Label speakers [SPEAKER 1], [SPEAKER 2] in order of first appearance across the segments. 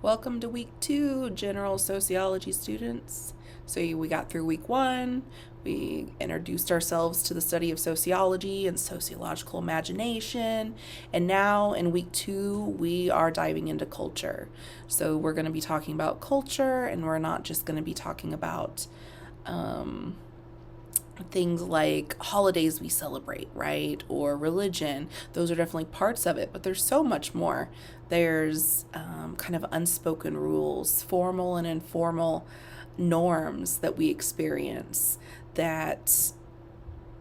[SPEAKER 1] Welcome to week 2, general sociology students. So we got through week 1, we introduced ourselves to the study of sociology and sociological imagination, and now in week 2, we are diving into culture. So we're going to be talking about culture, and we're not just going to be talking about things like holidays we celebrate, right? Or religion. Those are definitely parts of it, but there's so much more. There's kind of unspoken rules, formal and informal norms that we experience that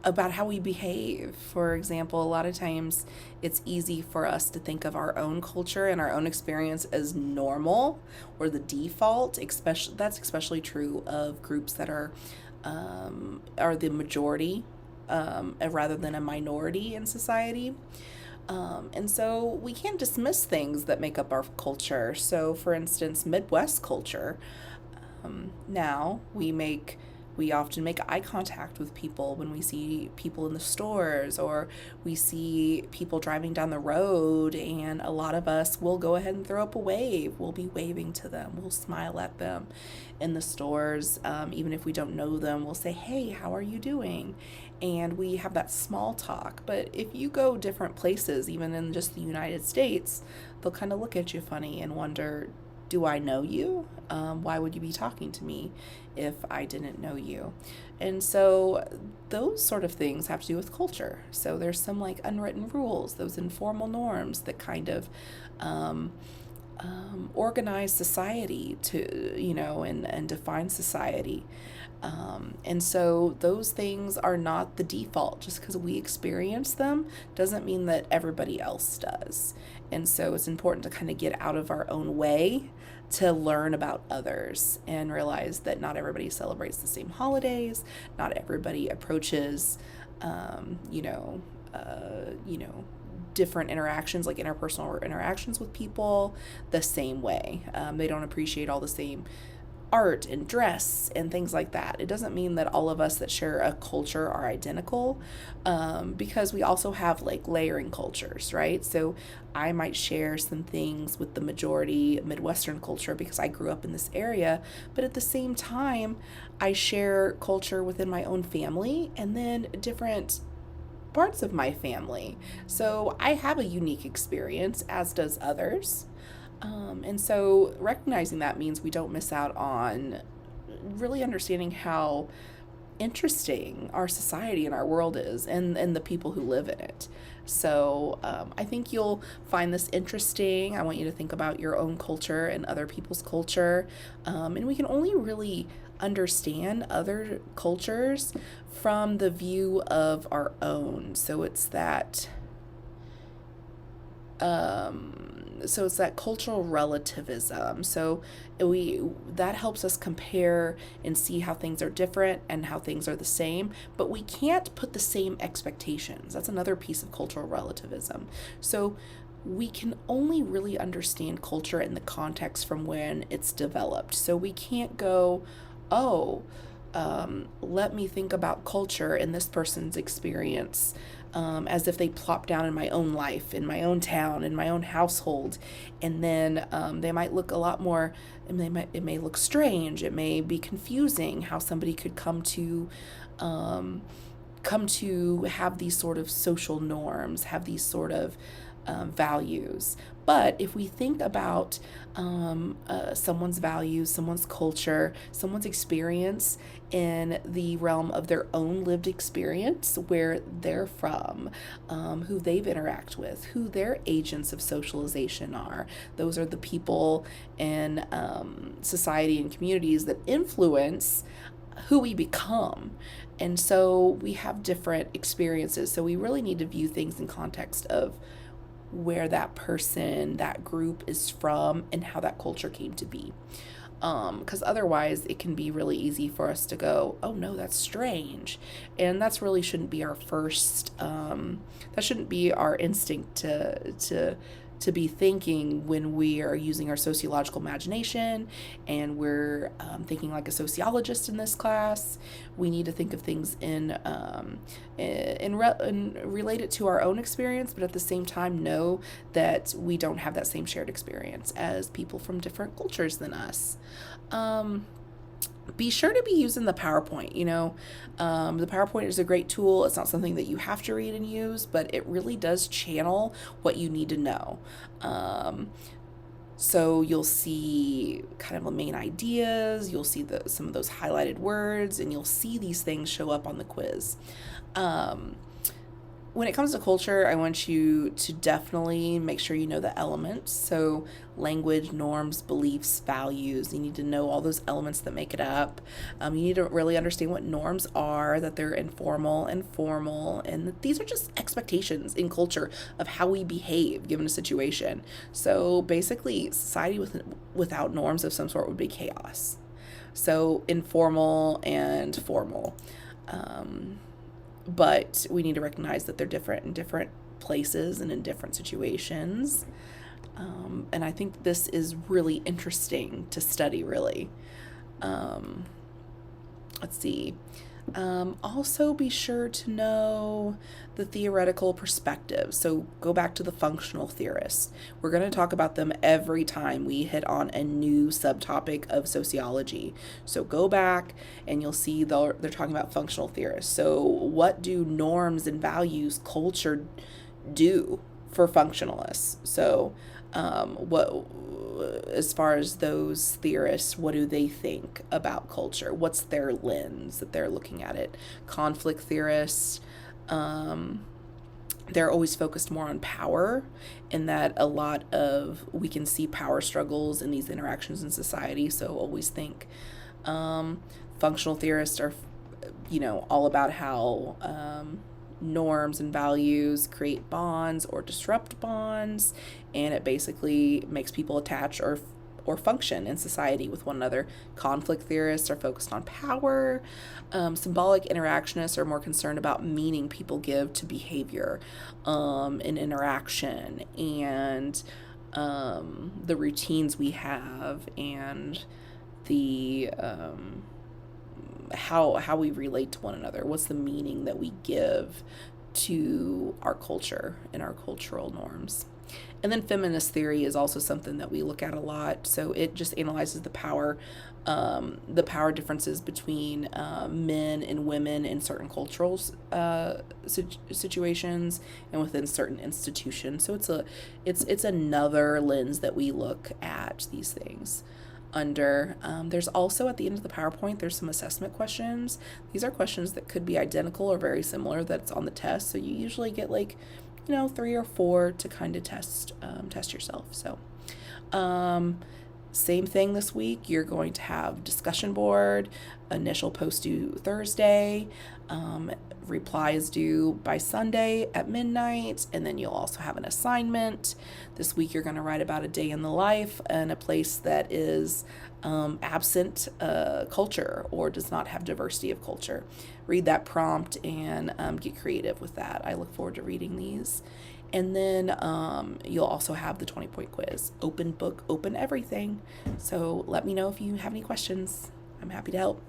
[SPEAKER 1] about how we behave. For example, a lot of times it's easy for us to think of our own culture and our own experience as normal or the default. That's especially true of groups that are the majority rather than a minority in society. And so we can't dismiss things that make up our culture. So, for instance, Midwest culture, now we often make eye contact with people when we see people in the stores, or we see people driving down the road, and a lot of us will go ahead and throw up a wave. We'll be waving to them. We'll smile at them in the stores. Even if we don't know them, we'll say, "Hey, how are you doing?" And we have that small talk. But if you go different places, even in just the United States, they'll kind of look at you funny and wonder, do I know you? Why would you be talking to me if I didn't know you? And so those sort of things have to do with culture. So there's some like unwritten rules, those informal norms that kind of organize society and define society. And so those things are not the default. Just because we experience them doesn't mean that everybody else does. And so it's important to kind of get out of our own way to learn about others and realize that not everybody celebrates the same holidays. Not everybody approaches, different interactions, like interpersonal interactions with people, the same way. They don't appreciate all the same art and dress and things like that. It doesn't mean that all of us that share a culture are identical, because we also have like layering cultures, right? So I might share some things with the majority Midwestern culture because I grew up in this area, but at the same time, I share culture within my own family and then different parts of my family. So I have a unique experience, as does others. And so recognizing that means we don't miss out on really understanding how interesting our society and our world is, and the people who live in it. So I think you'll find this interesting. I want you to think about your own culture and other people's culture. And we can only really understand other cultures from the view of our own. So it's that cultural relativism. So that helps us compare and see how things are different and how things are the same, but we can't put the same expectations. That's another piece of cultural relativism. So we can only really understand culture in the context from when it's developed. So we can't go, let me think about culture in this person's experience as if they plop down in my own life, in my own town, in my own household, and then they might look a lot more. It may look strange. It may be confusing how somebody could come to have these sort of social norms, have these sort of values. But if we think about someone's values, someone's culture, someone's experience in the realm of their own lived experience, where they're from, who they've interacted with, who their agents of socialization are, those are the people in society and communities that influence who we become. And so we have different experiences. So we really need to view things in context of where that person, that group is from, and how that culture came to be. Because otherwise it can be really easy for us to go, oh no, that's strange. And that's really shouldn't be our first, that shouldn't be our instinct to to be thinking when we are using our sociological imagination and we're thinking like a sociologist in this class. We need to think of things in relate it to our own experience, but at the same time know that we don't have that same shared experience as people from different cultures than us. Be sure to be using the PowerPoint. The PowerPoint is a great tool. It's not something that you have to read and use, but it really does channel what you need to know. So you'll see kind of the main ideas, you'll see some of those highlighted words, and you'll see these things show up on the quiz. When it comes to culture, I want you to definitely make sure you know the elements. So language, norms, beliefs, values. You need to know all those elements that make it up. You need to really understand what norms are, that they're informal and formal, and that these are just expectations in culture of how we behave given a situation. So basically, society without norms of some sort would be chaos. So informal and formal. But we need to recognize that they're different in different places and in different situations. And I think this is really interesting to study, really. Let's see. Also, be sure to know the theoretical perspective. So go back to the functional theorists. We're going to talk about them every time we hit on a new subtopic of sociology. So go back and you'll see they're talking about functional theorists. So what do norms and values, culture do for functionalists? So what, as far as those theorists, what do they think about culture? What's their lens that they're looking at it? Conflict theorists, they're always focused more on power, in that a lot of we can see power struggles in these interactions in society. So always think functional theorists are, all about how norms and values create bonds or disrupt bonds, and it basically makes people attach or function in society with one another. Conflict theorists are focused on power. Symbolic interactionists are more concerned about meaning people give to behavior in interaction, and the routines we have, and the how we relate to one another. What's the meaning that we give to our culture and our cultural norms? And then feminist theory is also something that we look at a lot. So it just analyzes the power differences between men and women in certain cultural situations and within certain institutions. So it's another lens that we look at these things under. There's also, at the end of the PowerPoint, there's some assessment questions. These are questions that could be identical or very similar that's on the test. So you usually get 3 or 4 to kind of test yourself. So same thing this week. You're going to have discussion board, initial post due Thursday, replies due by Sunday at midnight, and then you'll also have an assignment. This week you're going to write about a day in the life in a place that is absent culture or does not have diversity of culture. Read that prompt and get creative with that. I look forward to reading these. And then you'll also have the 20-point quiz. Open book, open everything. So let me know if you have any questions. I'm happy to help.